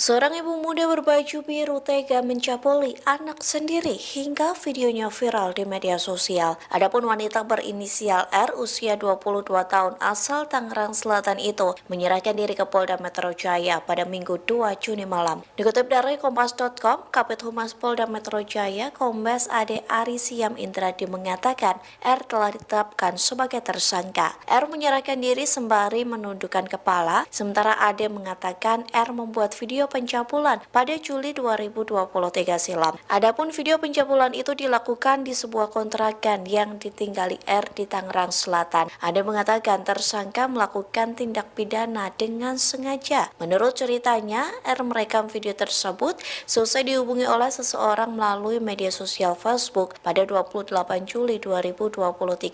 Seorang ibu muda berbaju biru tega mencabuli anak sendiri hingga videonya viral di media sosial. Adapun wanita berinisial R usia 22 tahun asal Tangerang Selatan itu menyerahkan diri ke Polda Metro Jaya pada Minggu 2 Juni malam. Dikutip dari Kompas.com, Kabid Humas Polda Metro Jaya, Kombes Ade Ari Siam Indradi mengatakan R telah ditetapkan sebagai tersangka. R menyerahkan diri sembari menundukkan kepala, sementara Ade mengatakan R membuat video pencabulan pada Juli 2023 silam. Adapun video pencabulan itu dilakukan di sebuah kontrakan yang ditinggali R di Tangerang Selatan. Ade mengatakan tersangka melakukan tindak pidana dengan sengaja. Menurut ceritanya, R merekam video tersebut selesai dihubungi oleh seseorang melalui media sosial Facebook pada 28 Juli 2023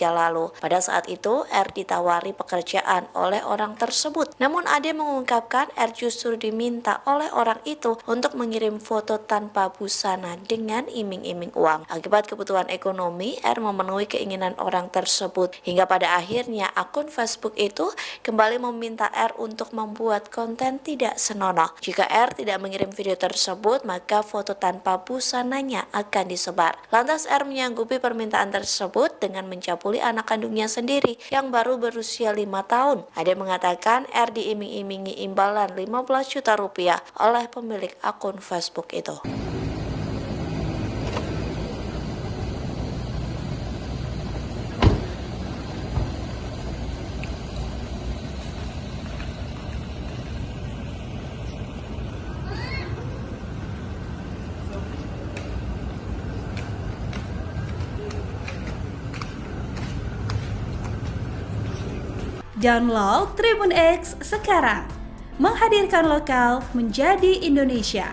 lalu. Pada saat itu, R ditawari pekerjaan oleh orang tersebut. Namun Ade mengungkapkan R justru diminta oleh orang itu untuk mengirim foto tanpa busana dengan iming-iming uang. Akibat kebutuhan ekonomi, R memenuhi keinginan orang tersebut hingga pada akhirnya akun Facebook itu kembali meminta R untuk membuat konten tidak senonoh. Jika R tidak mengirim video tersebut, maka foto tanpa busananya akan disebar. Lantas R menyanggupi permintaan tersebut dengan mencabuli anak kandungnya sendiri yang baru berusia 5 tahun. Ade mengatakan R diiming-imingi imbalan 15 juta rupiah oleh pemilik akun Facebook itu. Download Tribun X sekarang, menghadirkan lokal menjadi Indonesia.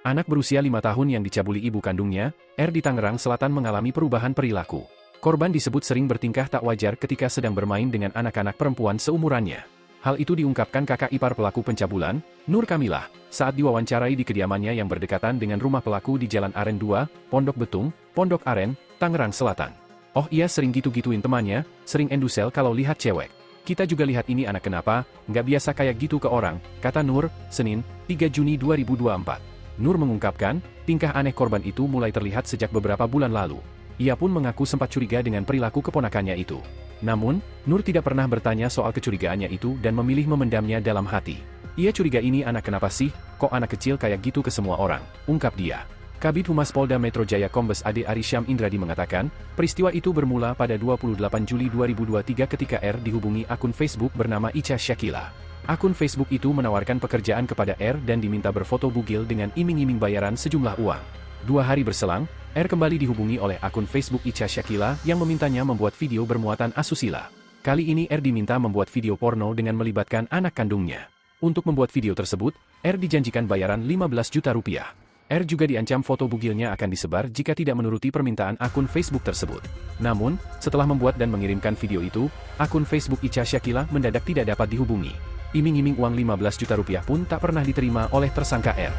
Anak berusia 5 tahun yang dicabuli ibu kandungnya, R di Tangerang Selatan mengalami perubahan perilaku. Korban disebut sering bertingkah tak wajar ketika sedang bermain dengan anak-anak perempuan seumurannya. Hal itu diungkapkan kakak ipar pelaku pencabulan, Nur Kamilah, saat diwawancarai di kediamannya yang berdekatan dengan rumah pelaku di Jalan Aren 2, Pondok Betung, Pondok Aren, Tangerang Selatan. Oh iya, sering gitu-gituin temannya, sering endusel kalau lihat cewek. Kita juga lihat ini anak kenapa, nggak biasa kayak gitu ke orang, kata Nur, Senin, 3 Juni 2024. Nur mengungkapkan, tingkah aneh korban itu mulai terlihat sejak beberapa bulan lalu. Ia pun mengaku sempat curiga dengan perilaku keponakannya itu. Namun, Nur tidak pernah bertanya soal kecurigaannya itu dan memilih memendamnya dalam hati. Ia curiga ini anak kenapa sih, kok anak kecil kayak gitu ke semua orang, ungkap dia. Kabid Humas Polda Metro Jaya Kombes Ade Ari Syam Indradi mengatakan, peristiwa itu bermula pada 28 Juli 2023 ketika R dihubungi akun Facebook bernama Ica Syakila. Akun Facebook itu menawarkan pekerjaan kepada R dan diminta berfoto bugil dengan iming-iming bayaran sejumlah uang. 2 hari berselang, R kembali dihubungi oleh akun Facebook Ica Syakila yang memintanya membuat video bermuatan asusila. Kali ini R diminta membuat video porno dengan melibatkan anak kandungnya. Untuk membuat video tersebut, R dijanjikan bayaran 15 juta rupiah. R juga diancam foto bugilnya akan disebar jika tidak menuruti permintaan akun Facebook tersebut. Namun, setelah membuat dan mengirimkan video itu, akun Facebook Ica Syakila mendadak tidak dapat dihubungi. Iming-iming uang 15 juta rupiah pun tak pernah diterima oleh tersangka R.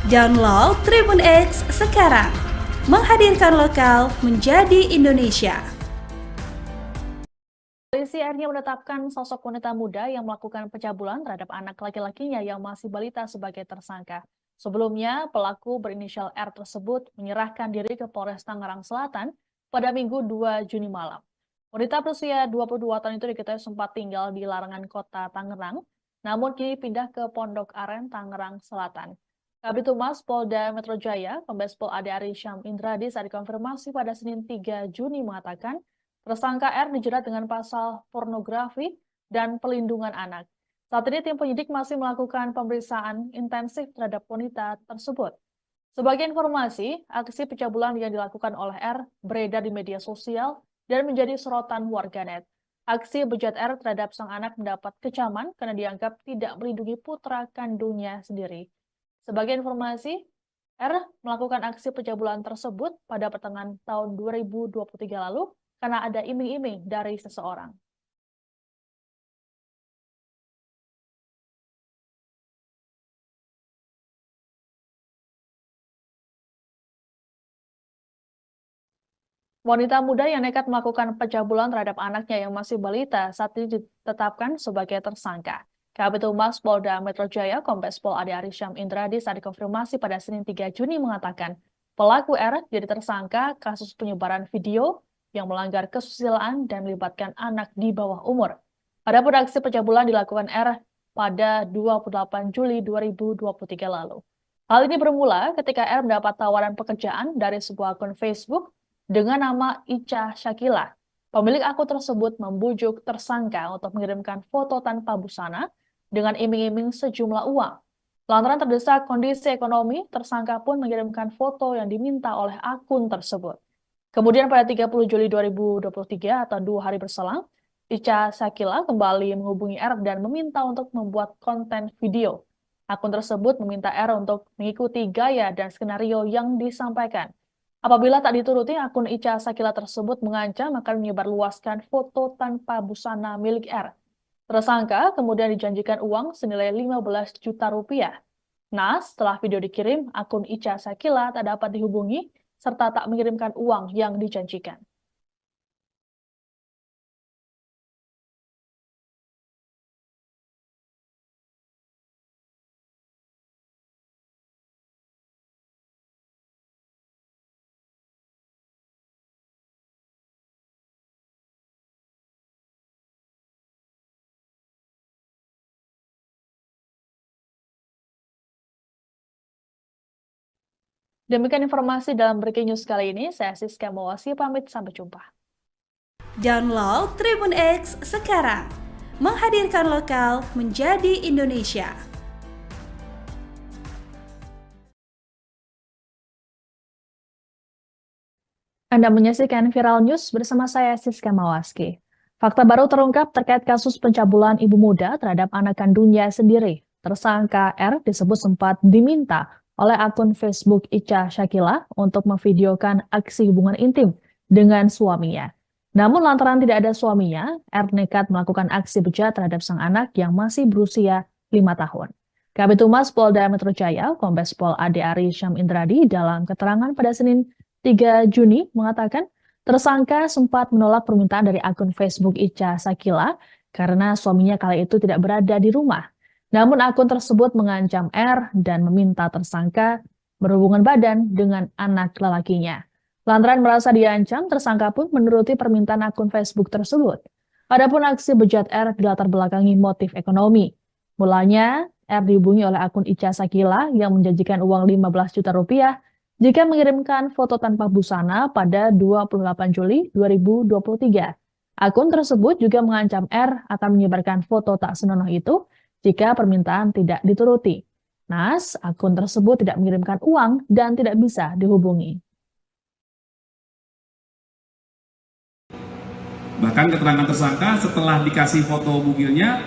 Download Tribun X sekarang, menghadirkan lokal menjadi Indonesia. Polisi akhirnya menetapkan sosok wanita muda yang melakukan pencabulan terhadap anak laki-lakinya yang masih balita sebagai tersangka. Sebelumnya, pelaku berinisial R tersebut menyerahkan diri ke Polres Tangerang Selatan pada Minggu 2 Juni malam. Wanita berusia 22 tahun itu diketahui sempat tinggal di Larangan Kota Tangerang, namun kini pindah ke Pondok Aren, Tangerang Selatan. Kabid Humas Polda Metro Jaya, Kombes Pol Ade Ari Syam Indradi saat dikonfirmasi pada Senin 3 Juni mengatakan, tersangka R dijerat dengan pasal pornografi dan pelindungan anak. Saat ini tim penyidik masih melakukan pemeriksaan intensif terhadap wanita tersebut. Sebagai informasi, aksi pencabulan yang dilakukan oleh R beredar di media sosial dan menjadi sorotan warganet. Aksi bejat R terhadap sang anak mendapat kecaman karena dianggap tidak melindungi putra kandungnya sendiri. Sebagai informasi, R melakukan aksi pencabulan tersebut pada pertengahan tahun 2023 lalu karena ada iming-iming dari seseorang. Wanita muda yang nekat melakukan pencabulan terhadap anaknya yang masih balita saat ini ditetapkan sebagai tersangka. Kabid Humas Polda Metro Jaya, Kombes Pol Ade Arisham Indradi saat dikonfirmasi pada Senin 3 Juni mengatakan, pelaku R jadi tersangka kasus penyebaran video yang melanggar kesusilaan dan melibatkan anak di bawah umur. Adapun aksi pencabulan dilakukan R pada 28 Juli 2023 lalu. Hal ini bermula ketika R mendapat tawaran pekerjaan dari sebuah akun Facebook dengan nama Ica Syakila. Pemilik akun tersebut membujuk tersangka untuk mengirimkan foto tanpa busana dengan iming-iming sejumlah uang. Lantaran terdesak kondisi ekonomi, tersangka pun mengirimkan foto yang diminta oleh akun tersebut. Kemudian pada 30 Juli 2023 atau 2 hari berselang, Ica Syakila kembali menghubungi R dan meminta untuk membuat konten video. Akun tersebut meminta R untuk mengikuti gaya dan skenario yang disampaikan. Apabila tak dituruti, akun Ica Syakila tersebut mengancam akan menyebarluaskan foto tanpa busana milik R. Tersangka kemudian dijanjikan uang senilai 15 juta rupiah. Nah, setelah video dikirim, akun Ica Syakila tak dapat dihubungi serta tak mengirimkan uang yang dijanjikan. Demikian informasi dalam Breaking News kali ini. Saya Siska Mawasi pamit, sampai jumpa. Download Tribun X sekarang. Menghadirkan lokal menjadi Indonesia. Anda menyaksikan Viral News bersama saya Siska Mawaski. Fakta baru terungkap terkait kasus pencabulan ibu muda terhadap anak kandungnya sendiri. Tersangka R disebut sempat diminta oleh akun Facebook Ica Syakila untuk memvideokan aksi hubungan intim dengan suaminya. Namun lantaran tidak ada suaminya, R nekat melakukan aksi bejat terhadap sang anak yang masih berusia 5 tahun. Kabid Humas Polda Metro Jaya, Kombes Pol Ade Arisham Indradi dalam keterangan pada Senin 3 Juni mengatakan tersangka sempat menolak permintaan dari akun Facebook Ica Syakila karena suaminya kala itu tidak berada di rumah. Namun akun tersebut mengancam R dan meminta tersangka berhubungan badan dengan anak lelakinya. Lantaran merasa diancam, tersangka pun menuruti permintaan akun Facebook tersebut. Adapun aksi bejat R dilatar belakangi motif ekonomi. Mulanya, R dihubungi oleh akun Ica Syakila yang menjanjikan uang 15 juta rupiah jika mengirimkan foto tanpa busana pada 28 Juli 2023. Akun tersebut juga mengancam R akan menyebarkan foto tak senonoh itu jika permintaan tidak dituruti. Nas, akun tersebut tidak mengirimkan uang dan tidak bisa dihubungi. Bahkan keterangan tersangka setelah dikasih foto bugilnya,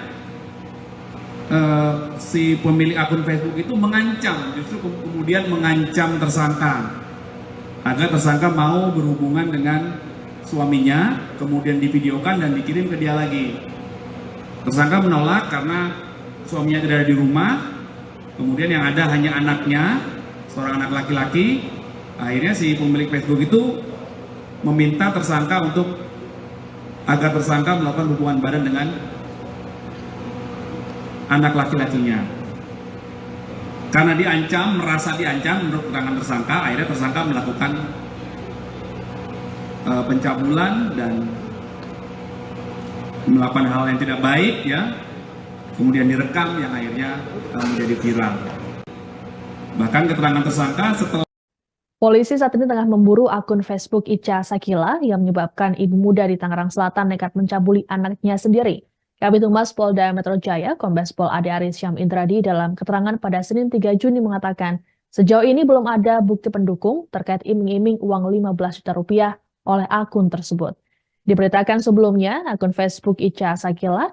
si pemilik akun Facebook itu mengancam, justru kemudian mengancam tersangka agar tersangka mau berhubungan dengan suaminya, kemudian divideokan dan dikirim ke dia lagi. Tersangka menolak karena suaminya tidak ada di rumah, kemudian yang ada hanya anaknya, seorang anak laki-laki. Akhirnya si pemilik Facebook itu meminta tersangka agar tersangka melakukan hubungan badan dengan anak laki-lakinya. Karena diancam, merasa diancam menurut keterangan tersangka, akhirnya tersangka melakukan pencabulan dan melakukan hal yang tidak baik, ya. Kemudian direkam yang akhirnya menjadi viral. Bahkan keterangan tersangka setelah Polisi saat ini tengah memburu akun Facebook Ica Syakila yang menyebabkan ibu muda di Tangerang Selatan nekat mencabuli anaknya sendiri. Kabid Humas Polda Metro Jaya, Kombes Pol Ade Arisham Indradi dalam keterangan pada Senin 3 Juni mengatakan Sejauh ini belum ada bukti pendukung terkait iming-iming uang 15 juta rupiah oleh akun tersebut. Diberitakan sebelumnya, akun Facebook Ica Sakila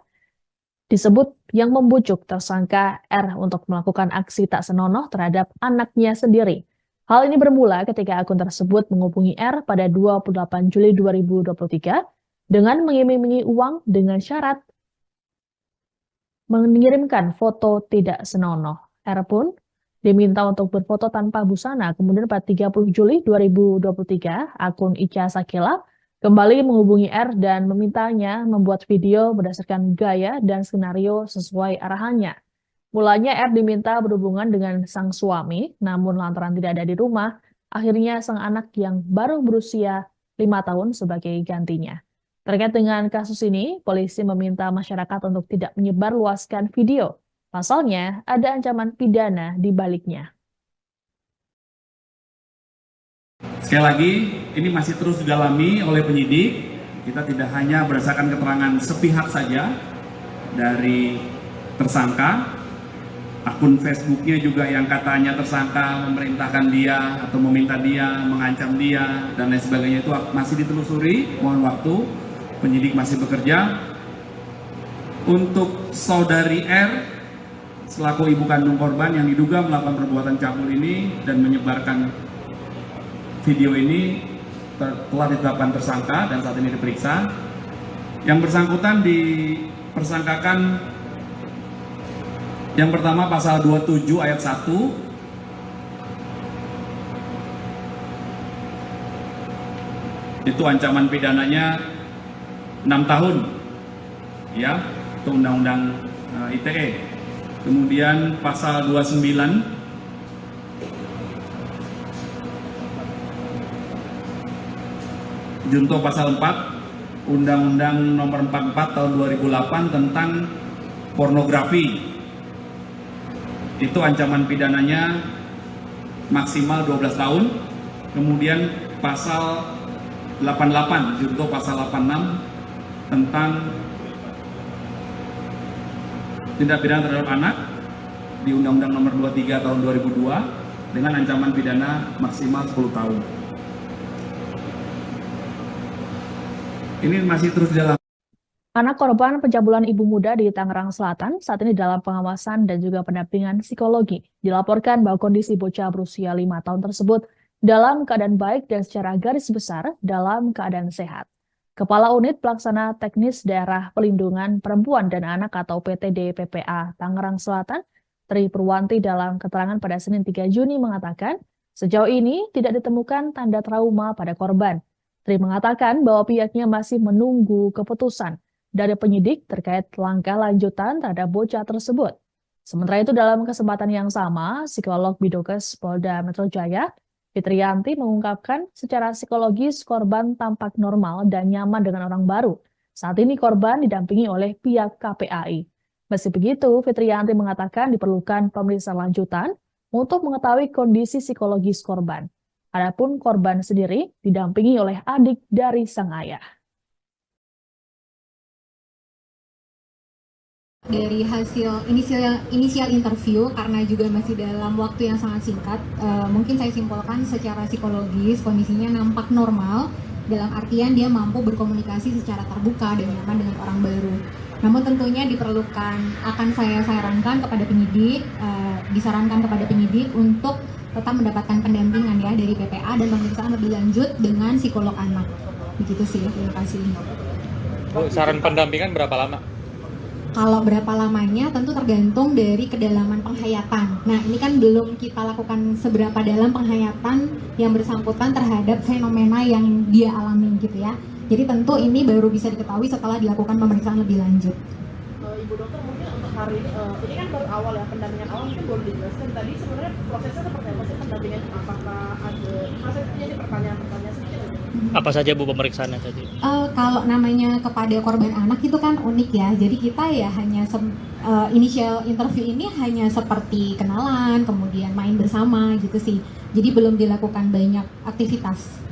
disebut yang membujuk tersangka R untuk melakukan aksi tak senonoh terhadap anaknya sendiri. Hal ini bermula ketika akun tersebut menghubungi R pada 28 Juli 2023 dengan mengiming-imingi uang dengan syarat mengirimkan foto tidak senonoh. R pun diminta untuk berfoto tanpa busana. Kemudian pada 30 Juli 2023, akun Ica Sakila kembali menghubungi R dan memintanya membuat video berdasarkan gaya dan skenario sesuai arahannya. Mulanya R diminta berhubungan dengan sang suami, namun lantaran tidak ada di rumah, akhirnya sang anak yang baru berusia 5 tahun sebagai gantinya. Terkait dengan kasus ini, polisi meminta masyarakat untuk tidak menyebarluaskan video. Pasalnya, ada ancaman pidana di baliknya. Sekali lagi, ini masih terus didalami oleh penyidik. Kita tidak hanya berdasarkan keterangan sepihak saja dari tersangka, akun Facebooknya juga yang katanya tersangka memerintahkan dia atau meminta dia, mengancam dia, dan lain sebagainya itu masih ditelusuri. Mohon waktu, penyidik masih bekerja. Untuk saudari R, selaku ibu kandung korban yang diduga melakukan perbuatan cabul ini dan menyebarkan video ini, telah ditetapkan tersangka dan saat ini diperiksa. Yang bersangkutan dipersangkakan yang pertama pasal 27 ayat 1. Itu ancaman pidananya 6 tahun. Ya, itu undang-undang ITE. Kemudian pasal 29 junto pasal 4 Undang-Undang Nomor 44 Tahun 2008 tentang pornografi. Itu ancaman pidananya maksimal 12 tahun. Kemudian pasal 88 junto pasal 86 tentang tindak pidana terhadap anak di Undang-Undang Nomor 23 Tahun 2002 dengan ancaman pidana maksimal 10 tahun. Ini masih terus jalan. Anak korban pencabulan ibu muda di Tangerang Selatan saat ini dalam pengawasan dan juga pendampingan psikologi. Dilaporkan bahwa kondisi bocah berusia 5 tahun tersebut dalam keadaan baik dan secara garis besar dalam keadaan sehat. Kepala Unit Pelaksana Teknis Daerah Pelindungan Perempuan dan Anak atau PTD PPA Tangerang Selatan, Tri Purwanti dalam keterangan pada Senin 3 Juni mengatakan, sejauh ini tidak ditemukan tanda trauma pada korban. Tri mengatakan bahwa pihaknya masih menunggu keputusan dari penyidik terkait langkah lanjutan terhadap bocah tersebut. Sementara itu dalam kesempatan yang sama, psikolog Bidokes Polda Metro Jaya, Fitriyanti mengungkapkan secara psikologis korban tampak normal dan nyaman dengan orang baru. Saat ini korban didampingi oleh pihak KPAI. Meski begitu, Fitriyanti mengatakan diperlukan pemeriksaan lanjutan untuk mengetahui kondisi psikologis korban. Adapun korban sendiri didampingi oleh adik dari sang ayah. Dari hasil inisial interview, karena juga masih dalam waktu yang sangat singkat, mungkin saya simpulkan secara psikologis kondisinya nampak normal, dalam artian dia mampu berkomunikasi secara terbuka dan nyaman dengan orang baru. Namun tentunya akan saya sarankan kepada penyidik, disarankan kepada penyidik untuk tetap mendapatkan pendampingan ya dari PPA dan pemeriksaan lebih lanjut dengan psikolog anak. Begitu sih, terima kasih. Bu, saran pendampingan berapa lama? Kalau berapa lamanya tentu tergantung dari kedalaman penghayatan. Nah, ini kan belum kita lakukan seberapa dalam penghayatan yang bersangkutan terhadap fenomena yang dia alami gitu ya. Jadi tentu ini baru bisa diketahui setelah dilakukan pemeriksaan lebih lanjut. Ibu dokter, mungkin untuk hari ini kan baru awal ya, pendampingan awal mungkin belum dijelaskan. Tadi sebenarnya prosesnya seperti apa sih pendampingan? Apakah ada, maksudnya ini pertanyaan-pertanyaan sedikit aja. Apa saja Bu pemeriksaannya tadi? Kalau namanya kepada korban anak itu kan unik ya. Jadi kita ya hanya initial interview ini hanya seperti kenalan, kemudian main bersama gitu sih. Jadi belum dilakukan banyak aktivitas.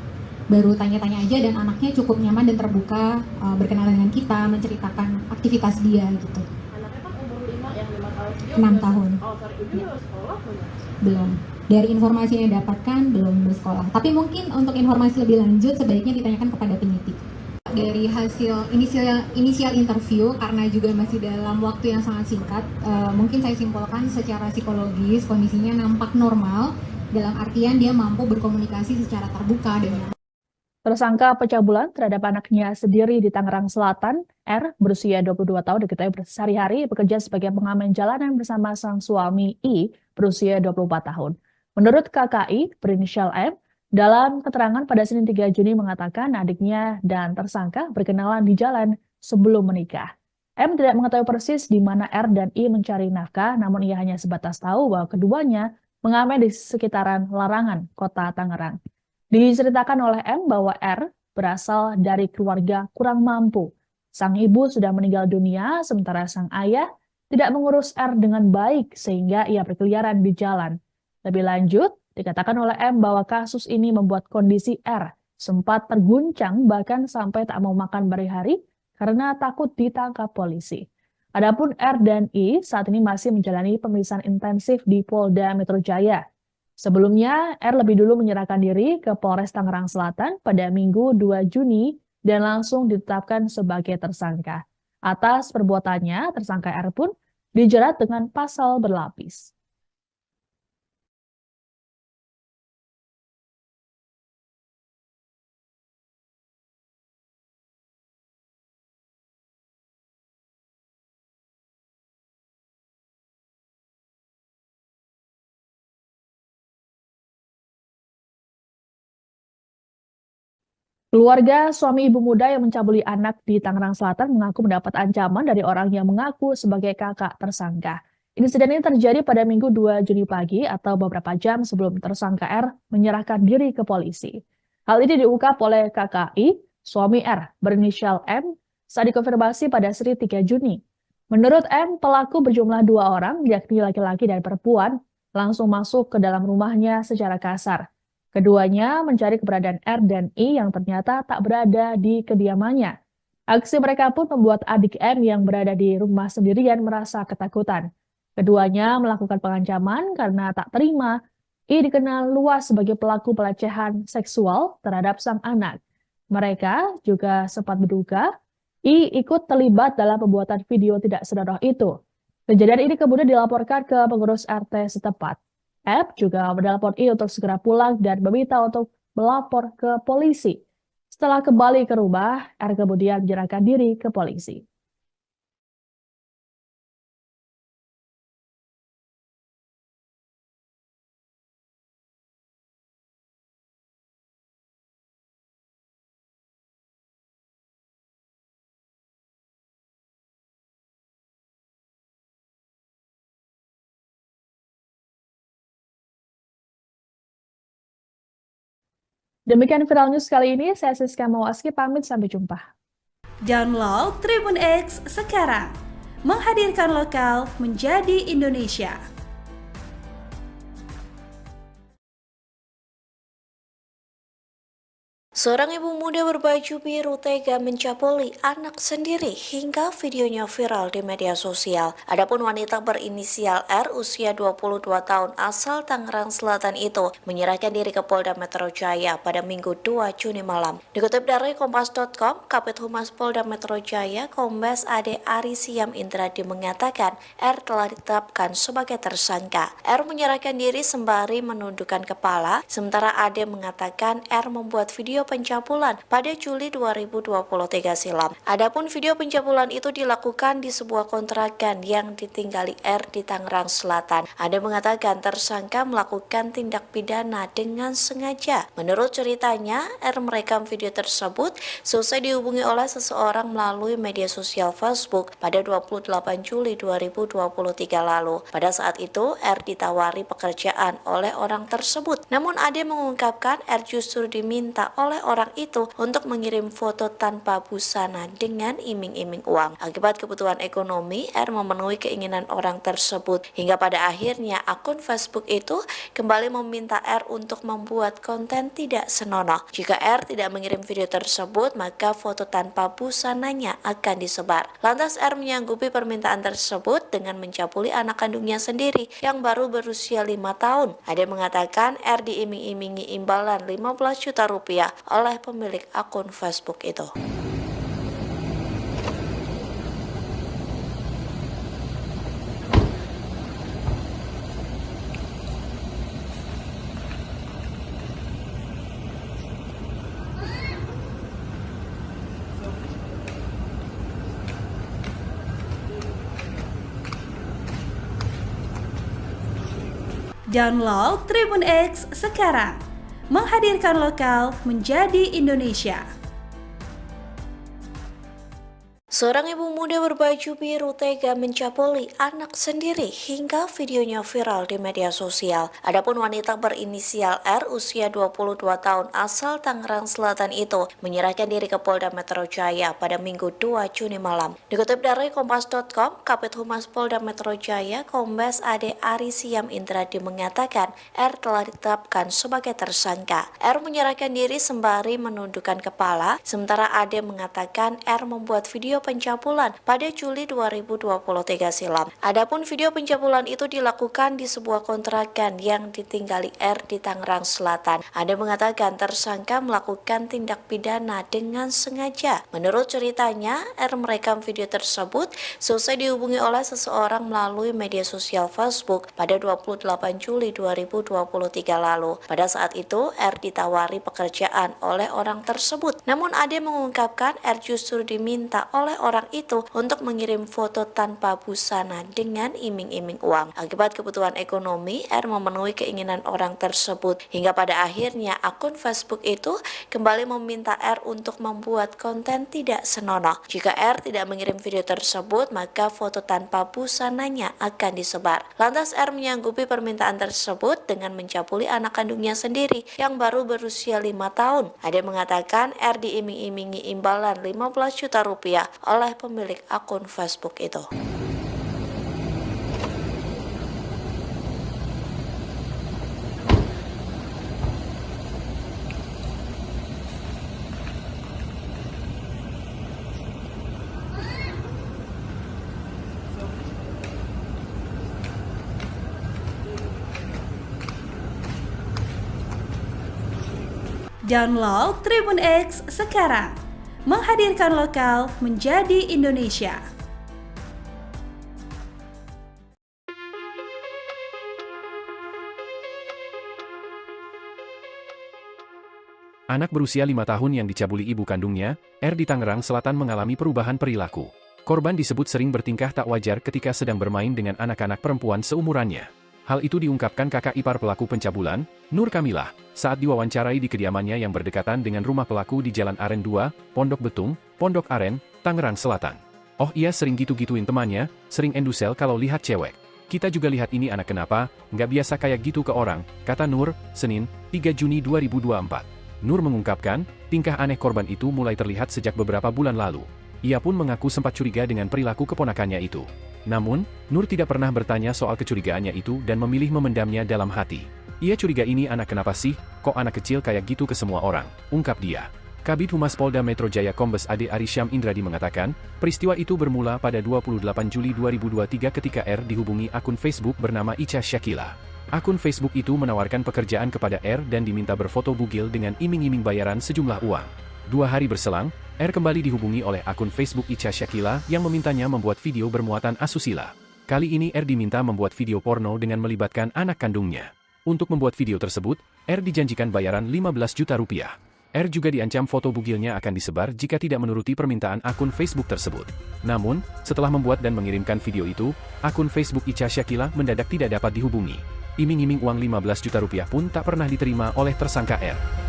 Baru tanya-tanya aja dan anaknya cukup nyaman dan terbuka berkenalan dengan kita, menceritakan aktivitas dia gitu. Anaknya kan umur 5 tahun. Dia 6 tahun. Oh, sorry, udah Ya. sekolah belum? Belum. Dari informasi yang didapatkan belum bersekolah. Tapi mungkin untuk informasi lebih lanjut sebaiknya ditanyakan kepada penyidik. Dari hasil inisial interview, karena juga masih dalam waktu yang sangat singkat, mungkin saya simpulkan secara psikologis kondisinya nampak normal, dalam artian dia mampu berkomunikasi secara terbuka dengan. Tersangka pencabulan terhadap anaknya sendiri di Tangerang Selatan, R, berusia 22 tahun, diketahui sehari-hari bekerja sebagai pengamen jalanan bersama sang suami I, berusia 24 tahun. Menurut KKI, berinisial M, dalam keterangan pada Senin 3 Juni mengatakan adiknya dan tersangka berkenalan di jalan sebelum menikah. M tidak mengetahui persis di mana R dan I mencari nafkah, namun ia hanya sebatas tahu bahwa keduanya mengamen di sekitaran Larangan, Kota Tangerang. Diceritakan oleh M bahwa R berasal dari keluarga kurang mampu. Sang ibu sudah meninggal dunia, sementara sang ayah tidak mengurus R dengan baik sehingga ia berkeliaran di jalan. Lebih lanjut, dikatakan oleh M bahwa kasus ini membuat kondisi R sempat terguncang bahkan sampai tak mau makan berhari-hari karena takut ditangkap polisi. Adapun R dan I saat ini masih menjalani pemeriksaan intensif di Polda Metro Jaya. Sebelumnya, R lebih dulu menyerahkan diri ke Polres Tangerang Selatan pada Minggu 2 Juni dan langsung ditetapkan sebagai tersangka. Atas perbuatannya, tersangka R pun dijerat dengan pasal berlapis. Keluarga suami ibu muda yang mencabuli anak di Tangerang Selatan mengaku mendapat ancaman dari orang yang mengaku sebagai kakak tersangka. Insiden ini terjadi pada Minggu 2 Juni pagi atau beberapa jam sebelum tersangka R menyerahkan diri ke polisi. Hal ini diungkap oleh KKI, suami R, berinisial M, saat dikonfirmasi pada Senin 3 Juni. Menurut M, pelaku berjumlah 2 orang, yakni laki-laki dan perempuan, langsung masuk ke dalam rumahnya secara kasar. Keduanya mencari keberadaan R dan I yang ternyata tak berada di kediamannya. Aksi mereka pun membuat adik M yang berada di rumah sendirian merasa ketakutan. Keduanya melakukan pengancaman karena tak terima I dikenal luas sebagai pelaku pelecehan seksual terhadap sang anak. Mereka juga sempat menduga I ikut terlibat dalam pembuatan video tidak senonoh itu. Kejadian ini kemudian dilaporkan ke pengurus RT setempat. F juga menelpon I untuk segera pulang dan meminta untuk melapor ke polisi. Setelah kembali ke rumah, R kemudian menyerahkan diri ke polisi. Demikian Viral News kali ini, saya Siska Mawaski pamit, sampai jumpa. Download Tribun X sekarang. Menghadirkan lokal menjadi Indonesia. Seorang ibu muda berbaju biru tega mencabuli anak sendiri hingga videonya viral di media sosial. Adapun wanita berinisial R usia 22 tahun asal Tangerang Selatan itu menyerahkan diri ke Polda Metro Jaya pada Minggu 2 Juni malam. Dikutip dari Kompas.com, Kabid Humas Polda Metro Jaya, Kombes Ade Ari Siam Indradi mengatakan R telah ditetapkan sebagai tersangka. R menyerahkan diri sembari menundukkan kepala, sementara Ade mengatakan R membuat video pencabulan pada Juli 2023 silam. Adapun video pencabulan itu dilakukan di sebuah kontrakan yang ditinggali R di Tangerang Selatan. Ade mengatakan tersangka melakukan tindak pidana dengan sengaja. Menurut ceritanya, R merekam video tersebut selesai dihubungi oleh seseorang melalui media sosial Facebook pada 28 Juli 2023 lalu. Pada saat itu, R ditawari pekerjaan oleh orang tersebut. Namun Ade mengungkapkan R justru diminta oleh orang itu untuk mengirim foto tanpa busana dengan iming-iming uang. Akibat kebutuhan ekonomi, R memenuhi keinginan orang tersebut hingga pada akhirnya akun Facebook itu kembali meminta R untuk membuat konten tidak senonoh. Jika R tidak mengirim video tersebut, maka foto tanpa busananya akan disebar. Lantas R menyanggupi permintaan tersebut dengan mencabuli anak kandungnya sendiri yang baru berusia 5 tahun. Ade mengatakan R diiming-imingi imbalan 15 juta rupiah oleh pemilik akun Facebook itu. Download Tribun X sekarang, menghadirkan lokal menjadi Indonesia. Seorang ibu muda berbaju biru tega mencabuli anak sendiri hingga videonya viral di media sosial. Adapun wanita berinisial R usia 22 tahun asal Tangerang Selatan itu menyerahkan diri ke Polda Metro Jaya pada Minggu 2 Juni malam. Dikutip dari Kompas.com, Kabid Humas Polda Metro Jaya Kombes Ade Ari Siam Indradi mengatakan R telah ditetapkan sebagai tersangka. R menyerahkan diri sembari menundukkan kepala, sementara Ade mengatakan R membuat video pencabulan pada Juli 2023 silam. Adapun video pencabulan itu dilakukan di sebuah kontrakan yang ditinggali R di Tangerang Selatan. Ade mengatakan tersangka melakukan tindak pidana dengan sengaja. Menurut ceritanya, R merekam video tersebut selesai dihubungi oleh seseorang melalui media sosial Facebook pada 28 Juli 2023 lalu. Pada saat itu, R ditawari pekerjaan oleh orang tersebut. Namun Ade mengungkapkan R justru diminta oleh orang itu untuk mengirim foto tanpa busana dengan iming-iming uang. Akibat kebutuhan ekonomi, R memenuhi keinginan orang tersebut hingga pada akhirnya akun Facebook itu kembali meminta R untuk membuat konten tidak senonoh. Jika R tidak mengirim video tersebut, maka foto tanpa busananya akan disebar. Lantas R menyanggupi permintaan tersebut dengan mencabuli anak kandungnya sendiri yang baru berusia 5 tahun. Ade mengatakan R diiming-imingi imbalan 15 juta rupiah oleh pemilik akun Facebook itu. Download Tribun X sekarang, menghadirkan lokal menjadi Indonesia. Anak berusia 5 tahun yang dicabuli ibu kandungnya, R di Tangerang Selatan mengalami perubahan perilaku. Korban disebut sering bertingkah tak wajar ketika sedang bermain dengan anak-anak perempuan seumurannya. Hal itu diungkapkan kakak ipar pelaku pencabulan, Nur Kamilah, saat diwawancarai di kediamannya yang berdekatan dengan rumah pelaku di Jalan Aren 2, Pondok Betung, Pondok Aren, Tangerang Selatan. Oh iya, sering gitu-gituin temannya, sering endusel kalau lihat cewek. Kita juga lihat ini anak kenapa, nggak biasa kayak gitu ke orang, kata Nur, Senin, 3 Juni 2024. Nur mengungkapkan, tingkah aneh korban itu mulai terlihat sejak beberapa bulan lalu. Ia pun mengaku sempat curiga dengan perilaku keponakannya itu. Namun, Nur tidak pernah bertanya soal kecurigaannya itu dan memilih memendamnya dalam hati. Ia curiga ini anak kenapa sih, kok anak kecil kayak gitu ke semua orang, ungkap dia. Kabid Humas Polda Metro Jaya Kombes Ade Ari Syam Indradi mengatakan, peristiwa itu bermula pada 28 Juli 2023 ketika R dihubungi akun Facebook bernama Ica Syakila. Akun Facebook itu menawarkan pekerjaan kepada R dan diminta berfoto bugil dengan iming-iming bayaran sejumlah uang. 2 hari berselang, R kembali dihubungi oleh akun Facebook Ica Syakila yang memintanya membuat video bermuatan asusila. Kali ini R diminta membuat video porno dengan melibatkan anak kandungnya. Untuk membuat video tersebut, R dijanjikan bayaran 15 juta rupiah. R juga diancam foto bugilnya akan disebar jika tidak menuruti permintaan akun Facebook tersebut. Namun, setelah membuat dan mengirimkan video itu, akun Facebook Ica Syakila mendadak tidak dapat dihubungi. Iming-iming uang 15 juta rupiah pun tak pernah diterima oleh tersangka R.